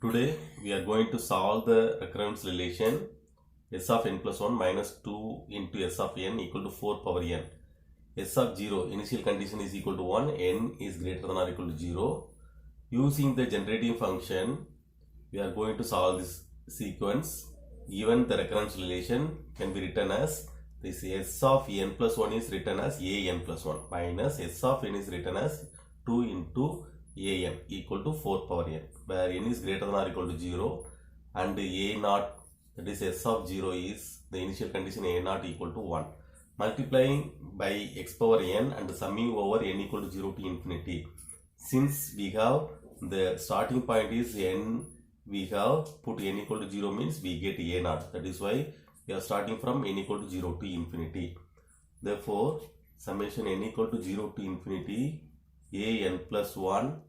Today we are going to solve the recurrence relation s of n plus 1 minus 2 into s of n equal to 4 power n. S of 0 initial condition is equal to 1, n is greater than or equal to 0. Using the generating function, we are going to solve this sequence. Given the recurrence relation can be written as this s of n plus 1 is written as a n plus 1 minus s of n is written as 2 into a n equal to 4 power n, where n is greater than or equal to 0 and a naught, that is s of 0, is the initial condition a naught equal to 1. Multiplying by x power n and summing over n equal to 0 to infinity. Since we have the starting point is n, we have put n equal to 0 means we get a naught. That is why we are starting from n equal to 0 to infinity. Therefore, summation n equal to 0 to infinity a n plus 1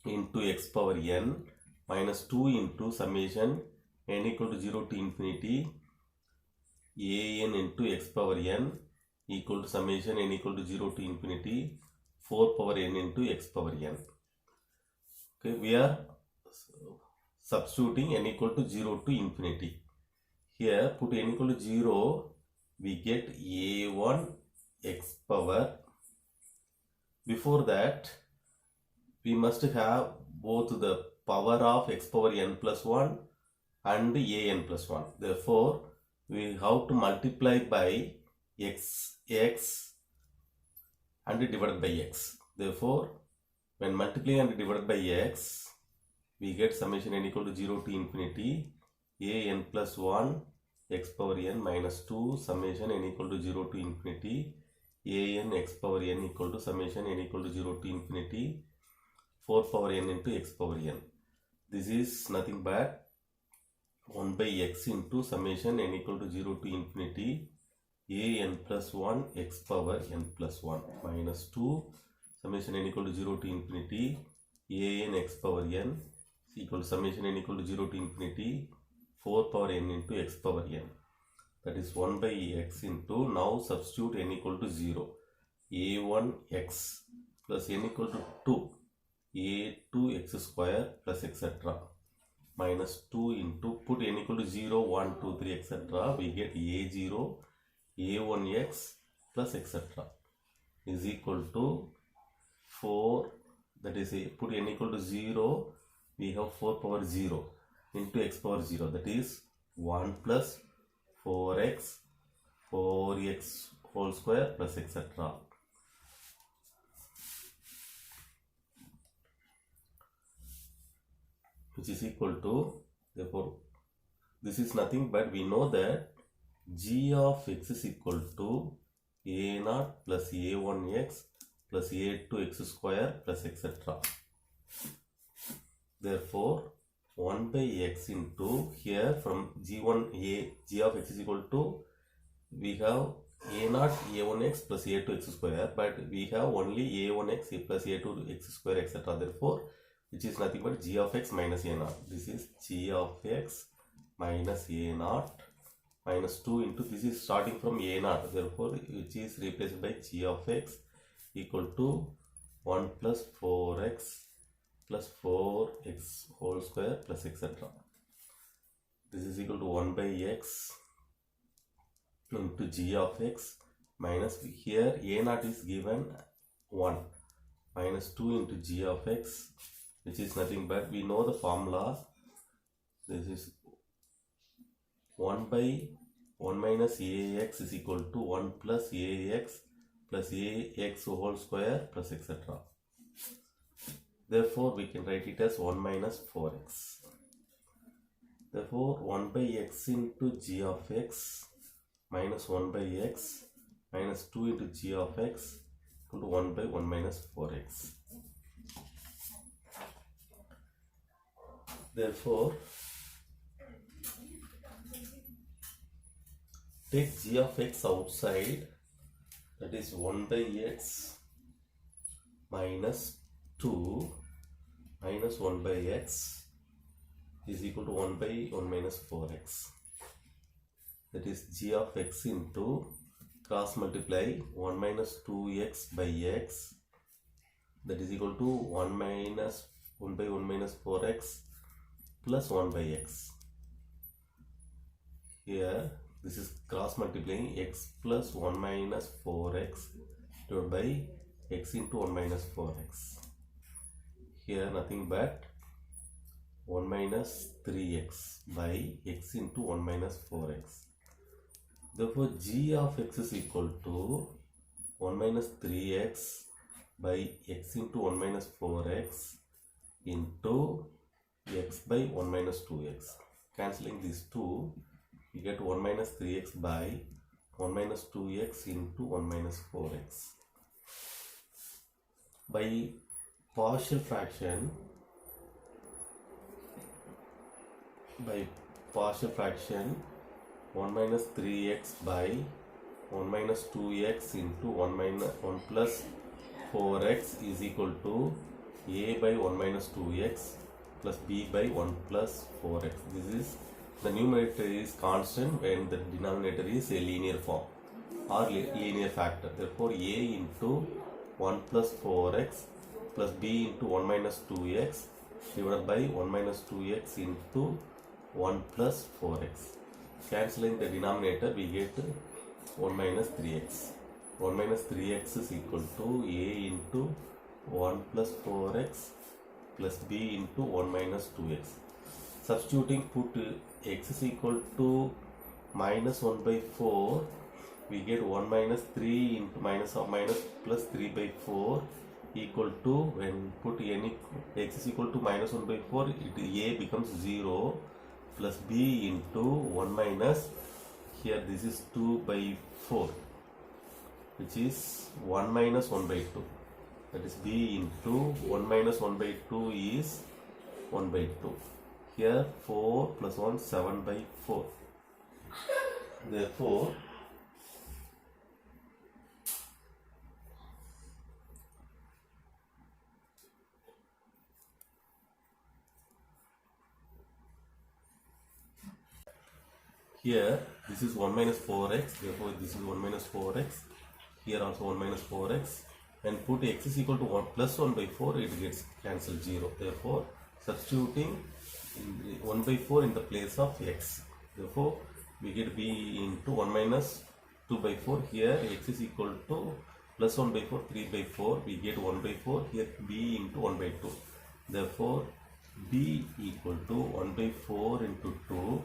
into x power n minus 2 into summation n equal to 0 to infinity a n into x power n equal to summation n equal to 0 to infinity 4 power n into x power n. Okay, we are substituting n equal to 0 to infinity. Here put n equal to 0, we get a1 x power. Before that, we must have both the power of x power n plus 1 and a n plus 1. Therefore, we have to multiply by x and divided by x. Therefore, when multiplying and divided by x, we get summation n equal to 0 to infinity a n plus 1 x power n minus 2 summation n equal to 0 to infinity a n x power n equal to summation n equal to 0 to infinity 4 power n into x power n. This is nothing but 1 by x into summation n equal to 0 to infinity a n plus 1 x power n plus 1 minus 2 summation n equal to 0 to infinity a n x power n equal to summation n equal to 0 to infinity 4 power n into x power n. That is 1 by x into, now substitute n equal to 0, a1 x plus n equal to 2, a2 x square plus etc. minus 2 into, put n equal to 0, 1, 2, 3 etc. we get a0, a1x plus etc. is equal to 4, that is put n equal to 0, we have 4 power 0 into x power 0, that is 1 plus 4x whole square plus etc. which is equal to, therefore this is nothing but we know that g of x is equal to a naught plus a1x plus a2x square plus etc. Therefore 1 by x into, here from g of x is equal to, we have a naught a1x plus a2x square, but we have only a1x plus a2x square etc. Therefore, which is nothing but g of x minus a naught. This is g of x minus a naught minus 2 into, this is starting from a naught, therefore which is replaced by g of x equal to 1 plus 4x plus 4x whole square plus etc. This is equal to 1 by x into g of x minus, here a naught is given 1 minus 2 into g of x, which is nothing but, we know the formula, this is 1 by 1 minus ax is equal to 1 plus ax plus ax whole square plus etc. Therefore, we can write it as 1 minus 4x. Therefore, 1 by x into g of x minus 1 by x minus 2 into g of x equal to 1 by 1 minus 4x. Therefore, take g of x outside, that is 1 by x minus 2 minus 1 by x is equal to 1 by 1 minus 4x. That is g of x into, cross multiply 1 minus 2x by x, that is equal to 1 by 1 minus 4x plus 1 by x. Here this is cross multiplying x plus 1 minus 4x divided by x into 1 minus 4x. Here nothing but 1 minus 3x by x into 1 minus 4x. Therefore, g of x is equal to 1 minus 3x by x into 1 minus 4x into x by 1 minus 2x. Cancelling these two, we get 1 minus 3x by 1 minus 2x into 1 minus 4x. By partial fraction, 1 minus 3x by 1 minus 2x into 1 plus 4x is equal to a by 1 minus 2x plus b by 1 plus 4x. This is the numerator is constant when the denominator is a linear form or linear factor. Therefore, a into 1 plus 4x plus b into 1 minus 2x divided by 1 minus 2x into 1 plus 4x. Cancelling the denominator, we get 1 minus 3x. 1 minus 3x is equal to a into 1 plus 4x plus b into 1 minus 2x. Substituting, put x is equal to minus 1 by 4, we get 1 minus 3 into minus of minus plus 3 by 4 equal to, when put any x is equal to minus 1 by 4, a becomes 0 plus b into 1 minus, here this is 2 by 4, which is 1 minus 1 by 2, that is b into 1 minus 1 by 2 is 1 by 2. Here 4 plus 1, 7 by 4. Therefore, here this is 1 minus 4x, therefore this is 1 minus 4x, here also 1 minus 4x, and put x is equal to 1 plus 1 by 4, it gets cancelled 0. Therefore, substituting 1 by 4 in the place of x. Therefore, we get b into 1 minus 2 by 4. Here x is equal to plus 1 by 4, 3 by 4. We get 1 by 4. Here b into 1 by 2. Therefore, b equal to 1 by 4 into 2,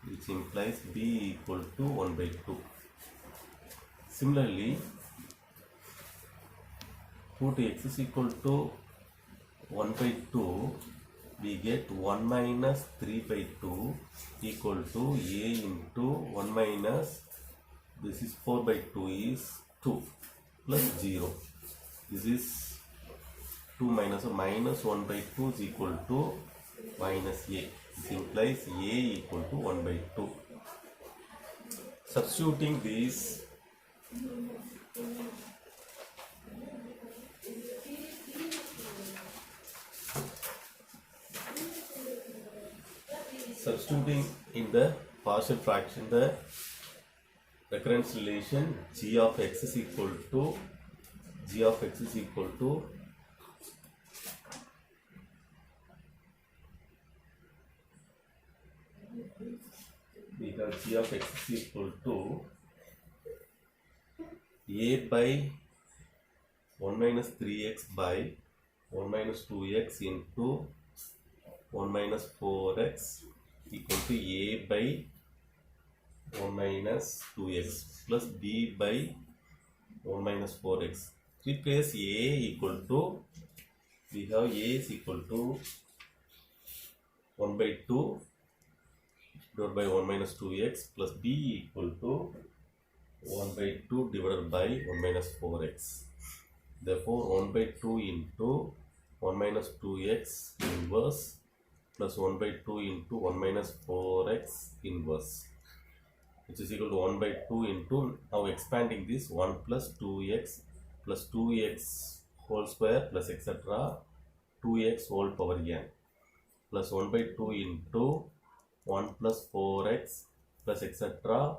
which implies b equal to 1 by 2. Similarly, put x is equal to 1 by 2, we get 1 minus 3 by 2 equal to a into 1 minus, this is 4 by 2 is 2 plus 0. This is 2 minus, minus 1 by 2 is equal to minus a. This implies a equal to 1 by 2. Substituting these, substituting in the partial fraction the recurrence relation, g of x is equal to we have g of x is equal to a by 1 minus 3x by 1 minus 2x into 1 minus 4x equal to a by 1 minus 2x plus b by 1 minus 4x. Replace a equal to, we have a is equal to 1 by 2 divided by 1 minus 2x plus b equal to 1 by 2 divided by 1 minus 4x. Therefore, 1 by 2 into 1 minus 2x inverse plus 1 by 2 into 1 minus 4x inverse, which is equal to 1 by 2 into, now expanding this, 1 plus 2x plus 2x whole square plus etc. 2x whole power n plus 1 by 2 into 1 plus 4x plus etc.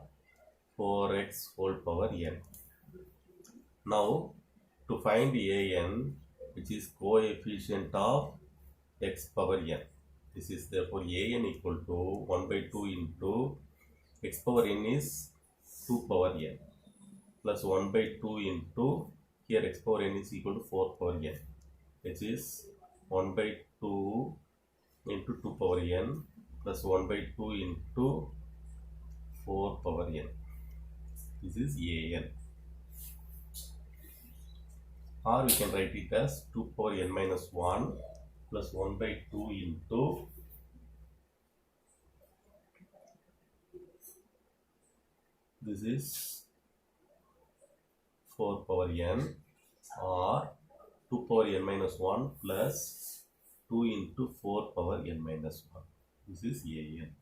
4x whole power n. Now, to find an, which is coefficient of x power n. This is therefore an equal to 1 by 2 into x power n is 2 power n plus 1 by 2 into here x power n is equal to 4 power n, which is 1 by 2 into 2 power n plus 1 by 2 into 4 power n. This is an. Or we can write it as 2 power n minus 1 plus 1 by 2 into this is 4 power n, or 2 power n minus 1 plus 2 into 4 power n minus 1. This is an.